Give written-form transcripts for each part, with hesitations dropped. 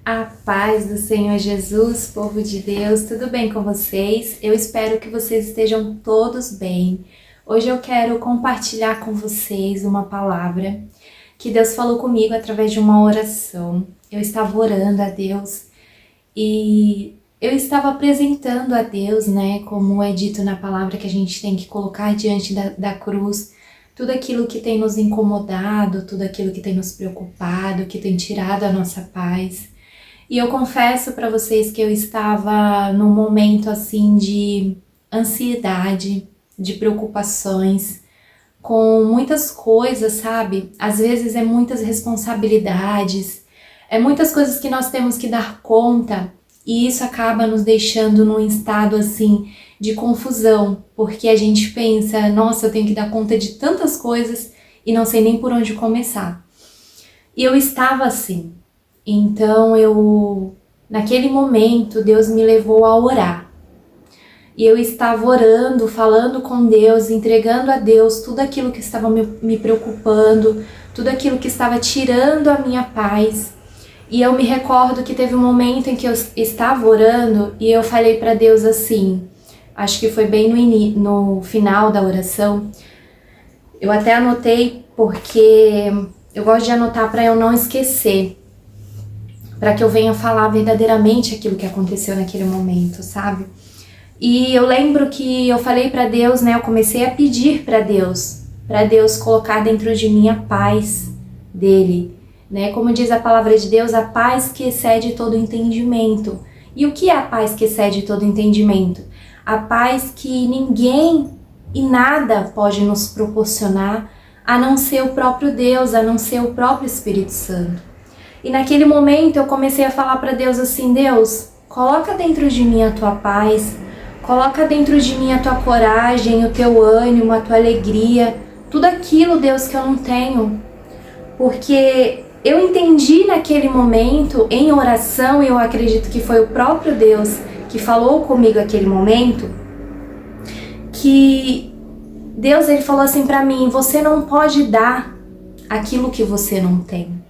A paz do Senhor Jesus, povo de Deus, tudo bem com vocês? Eu espero que vocês estejam todos bem. Hoje eu quero compartilhar com vocês uma palavra que Deus falou comigo através de uma oração. Eu estava orando a Deus e eu estava apresentando a Deus, como é dito na palavra, que a gente tem que colocar diante da cruz tudo aquilo que tem nos incomodado, tudo aquilo que tem nos preocupado, que tem tirado a nossa paz. E eu confesso para vocês que eu estava num momento assim de ansiedade, de preocupações, com muitas coisas, sabe? Às vezes é muitas responsabilidades, é muitas coisas que nós temos que dar conta e isso acaba nos deixando num estado assim de confusão, porque a gente pensa, nossa, eu tenho que dar conta de tantas coisas e não sei nem por onde começar. E eu estava assim. Então naquele momento, Deus me levou a orar. E eu estava orando, falando com Deus, entregando a Deus tudo aquilo que estava me preocupando, tudo aquilo que estava tirando a minha paz. E eu me recordo que teve um momento em que eu estava orando e eu falei para Deus assim, acho que foi bem no final da oração. Eu até anotei porque eu gosto de anotar para eu não esquecer, para que eu venha falar verdadeiramente aquilo que aconteceu naquele momento, sabe? E eu lembro que eu falei para Deus, eu comecei a pedir para Deus colocar dentro de mim a paz dele, Como diz a palavra de Deus, a paz que excede todo entendimento. E o que é a paz que excede todo entendimento? A paz que ninguém e nada pode nos proporcionar, a não ser o próprio Deus, a não ser o próprio Espírito Santo. E naquele momento eu comecei a falar para Deus assim, Deus, coloca dentro de mim a tua paz, coloca dentro de mim a tua coragem, o teu ânimo, a tua alegria, tudo aquilo, Deus, que eu não tenho. Porque eu entendi naquele momento, em oração, e eu acredito que foi o próprio Deus que falou comigo naquele momento, que Deus, ele falou assim para mim, você não pode dar aquilo que você não tem.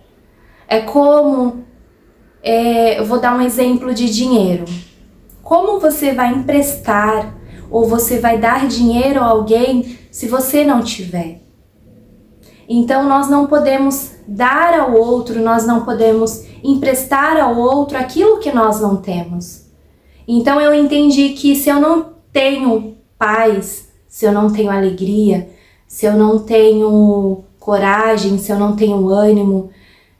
É como, eu vou dar um exemplo de dinheiro. Como você vai emprestar ou você vai dar dinheiro a alguém se você não tiver? Então nós não podemos dar ao outro, nós não podemos emprestar ao outro aquilo que nós não temos. Então eu entendi que se eu não tenho paz, se eu não tenho alegria, se eu não tenho coragem, se eu não tenho ânimo,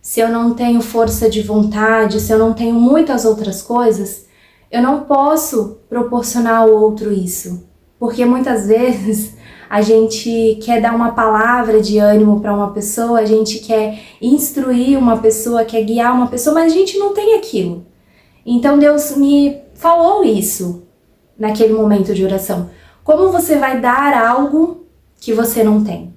se eu não tenho força de vontade, se eu não tenho muitas outras coisas, eu não posso proporcionar ao outro isso. Porque muitas vezes a gente quer dar uma palavra de ânimo para uma pessoa, a gente quer instruir uma pessoa, quer guiar uma pessoa, mas a gente não tem aquilo. Então Deus me falou isso naquele momento de oração. Como você vai dar algo que você não tem?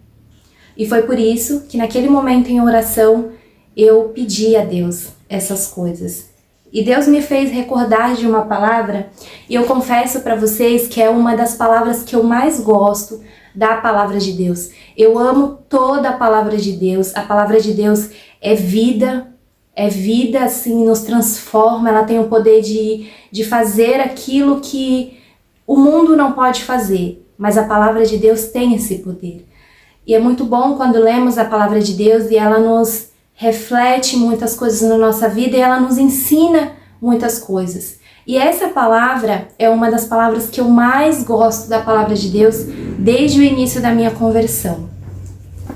E foi por isso que naquele momento em oração eu pedi a Deus essas coisas. E Deus me fez recordar de uma palavra, e eu confesso para vocês que é uma das palavras que eu mais gosto da palavra de Deus. Eu amo toda a palavra de Deus. A palavra de Deus é vida assim, nos transforma, ela tem o poder de fazer aquilo que o mundo não pode fazer, mas a palavra de Deus tem esse poder. E é muito bom quando lemos a palavra de Deus e ela nos reflete muitas coisas na nossa vida e ela nos ensina muitas coisas. E essa palavra é uma das palavras que eu mais gosto da palavra de Deus desde o início da minha conversão.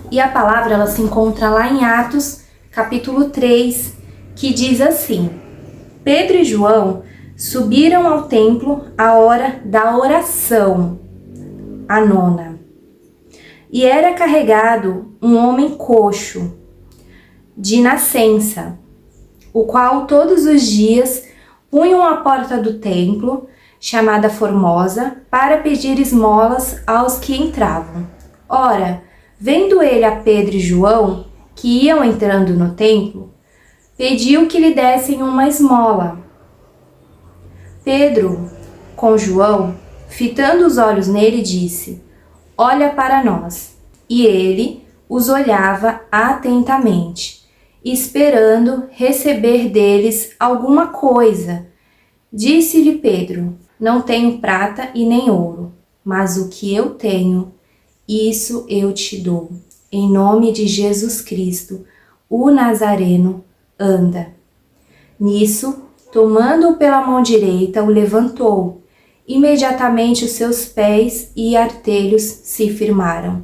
E a palavra ela se encontra lá em Atos, capítulo 3, que diz assim: Pedro e João subiram ao templo à hora da oração, a nona. E era carregado um homem coxo, de nascença, o qual todos os dias punham à porta do templo, chamada Formosa, para pedir esmolas aos que entravam. Ora, vendo ele a Pedro e João, que iam entrando no templo, pediu que lhe dessem uma esmola. Pedro, com João, fitando os olhos nele, disse: Olha para nós. E ele os olhava atentamente. esperando receber deles alguma coisa. Disse-lhe Pedro: não tenho prata e nem ouro, mas o que eu tenho, isso eu te dou. Em nome de Jesus Cristo, o Nazareno, anda. Nisso, tomando-o pela mão direita, o levantou. Imediatamente os seus pés e artelhos se firmaram.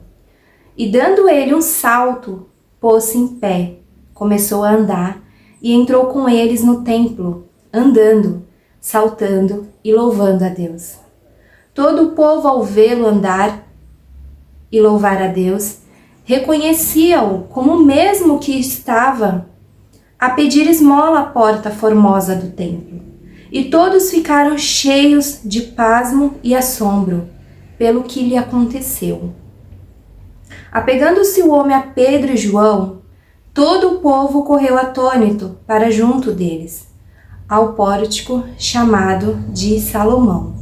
E dando ele um salto, pôs-se em pé, começou a andar e entrou com eles no templo, andando, saltando e louvando a Deus. Todo o povo, ao vê-lo andar e louvar a Deus, reconhecia-o como o mesmo que estava a pedir esmola à porta formosa do templo. E todos ficaram cheios de pasmo e assombro pelo que lhe aconteceu. Apegando-se o homem a Pedro e João, todo o povo correu atônito para junto deles, ao pórtico chamado de Salomão.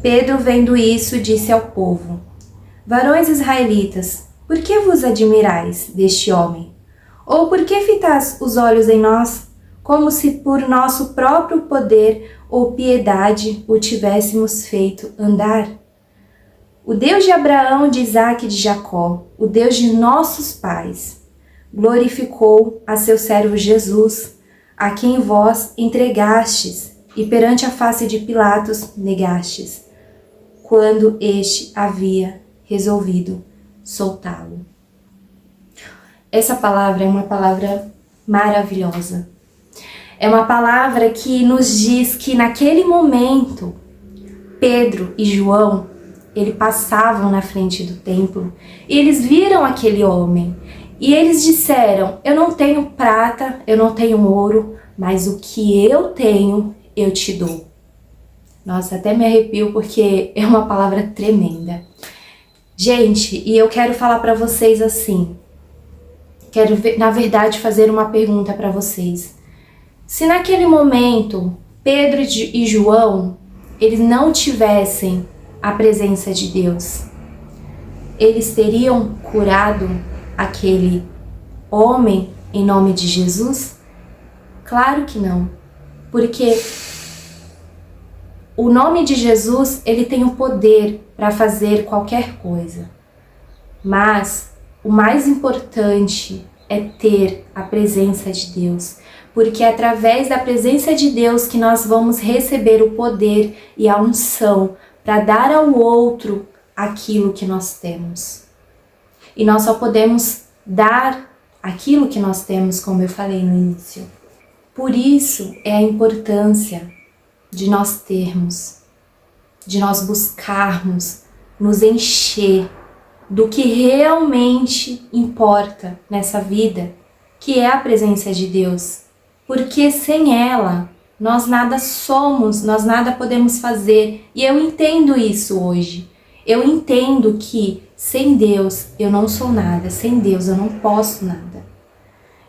Pedro, vendo isso, disse ao povo: varões israelitas, por que vos admirais deste homem? Ou por que fitais os olhos em nós, como se por nosso próprio poder ou piedade o tivéssemos feito andar? O Deus de Abraão, de Isaque e de Jacó, o Deus de nossos pais, glorificou a seu servo Jesus, a quem vós entregastes e perante a face de Pilatos negastes, quando este havia resolvido soltá-lo. Essa palavra é uma palavra maravilhosa. É uma palavra que nos diz que naquele momento, Pedro e João, eles passavam na frente do templo e eles viram aquele homem. E eles disseram: eu não tenho prata, eu não tenho ouro, mas o que eu tenho, eu te dou. Nossa, até me arrepio porque é uma palavra tremenda. Gente, e eu quero falar para vocês assim, quero, na verdade, fazer uma pergunta para vocês. Se naquele momento, Pedro e João, eles não tivessem a presença de Deus, eles teriam curado aquele homem em nome de Jesus? Claro que não, porque o nome de Jesus, ele tem o poder para fazer qualquer coisa, mas o mais importante é ter a presença de Deus, porque é através da presença de Deus que nós vamos receber o poder e a unção para dar ao outro aquilo que nós temos. E nós só podemos dar aquilo que nós temos, como eu falei no início. Por isso é a importância de nós termos, de nós buscarmos nos encher do que realmente importa nessa vida, que é a presença de Deus. Porque sem ela, nós nada somos, nós nada podemos fazer. E eu entendo isso hoje. Eu entendo que sem Deus eu não sou nada, sem Deus eu não posso nada.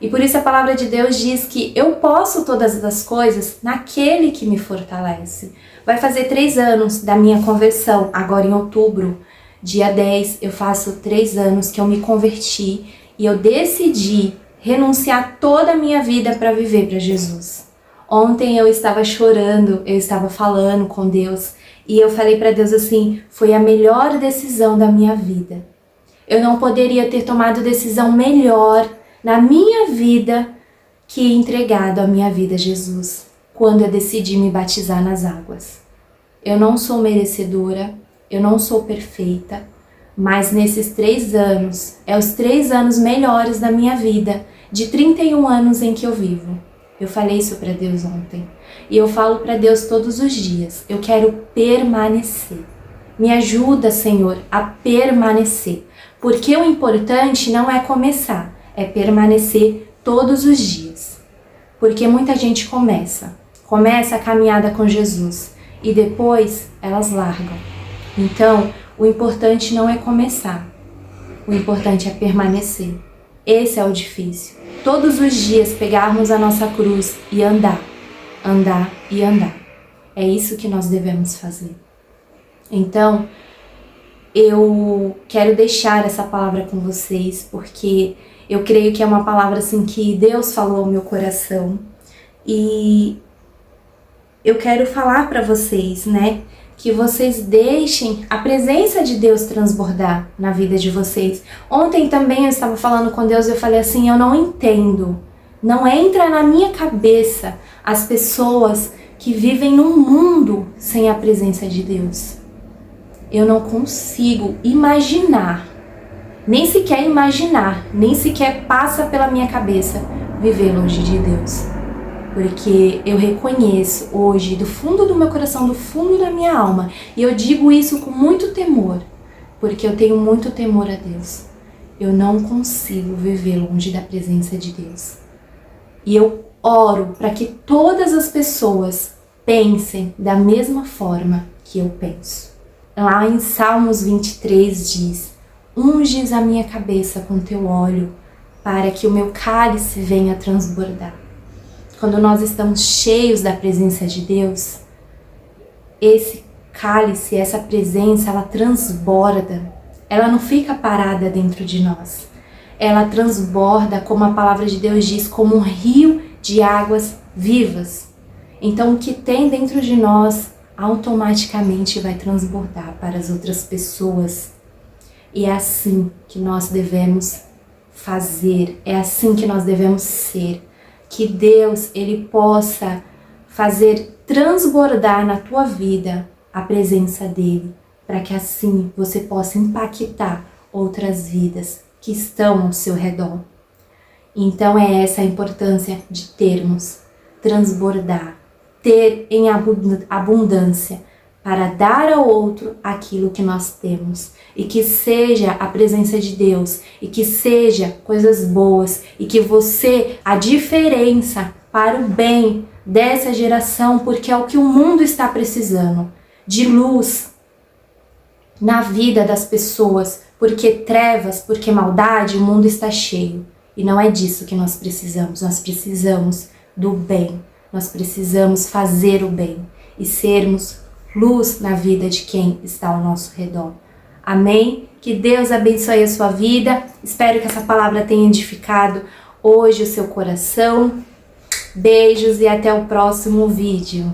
E por isso a palavra de Deus diz que eu posso todas as coisas naquele que me fortalece. Vai fazer 3 anos da minha conversão, agora em outubro, dia 10, eu faço 3 anos que eu me converti e eu decidi renunciar toda a minha vida para viver para Jesus. Ontem eu estava chorando, eu estava falando com Deus e eu falei para Deus assim, foi a melhor decisão da minha vida. Eu não poderia ter tomado decisão melhor na minha vida que entregado a minha vida a Jesus, quando eu decidi me batizar nas águas. Eu não sou merecedora, eu não sou perfeita, mas nesses 3 anos, é os 3 anos melhores da minha vida, de 31 anos em que eu vivo. Eu falei isso para Deus ontem. E eu falo para Deus todos os dias. Eu quero permanecer. Me ajuda, Senhor, a permanecer. Porque o importante não é começar, é permanecer todos os dias. Porque muita gente começa a caminhada com Jesus e depois elas largam. Então, o importante não é começar. O importante é permanecer. Esse é o difícil. Todos os dias pegarmos a nossa cruz e andar, andar e andar. É isso que nós devemos fazer. Então, eu quero deixar essa palavra com vocês, porque Eu creio que é uma palavra assim que Deus falou ao meu coração. E eu quero falar para vocês, né? Que vocês deixem a presença de Deus transbordar na vida de vocês. Ontem também eu estava falando com Deus e eu falei assim, eu não entendo. Não entra na minha cabeça as pessoas que vivem num mundo sem a presença de Deus. Eu não consigo imaginar, nem sequer passa pela minha cabeça viver longe de Deus. Porque eu reconheço hoje, do fundo do meu coração, do fundo da minha alma, e eu digo isso com muito temor, porque eu tenho muito temor a Deus. Eu não consigo viver longe da presença de Deus. E eu oro para que todas as pessoas pensem da mesma forma que eu penso. Lá em Salmos 23 diz: unges a minha cabeça com teu óleo, para que o meu cálice venha a transbordar. Quando nós estamos cheios da presença de Deus, esse cálice, essa presença, ela transborda. Ela não fica parada dentro de nós. Ela transborda, como a palavra de Deus diz, como um rio de águas vivas. Então, o que tem dentro de nós automaticamente vai transbordar para as outras pessoas. E é assim que nós devemos fazer, é assim que nós devemos ser. Que Deus, Ele possa fazer transbordar na tua vida a presença dEle, para que assim você possa impactar outras vidas que estão ao seu redor. Então é essa a importância de termos, transbordar, ter em abundância, para dar ao outro aquilo que nós temos. E que seja a presença de Deus, e que seja coisas boas, e que você, a diferença para o bem dessa geração, porque é o que o mundo está precisando, de luz na vida das pessoas, porque trevas, porque maldade, o mundo está cheio. E não é disso que nós precisamos do bem, nós precisamos fazer o bem e sermos luz na vida de quem está ao nosso redor. Amém? Que Deus abençoe a sua vida. Espero que essa palavra tenha edificado hoje o seu coração. Beijos e até o próximo vídeo.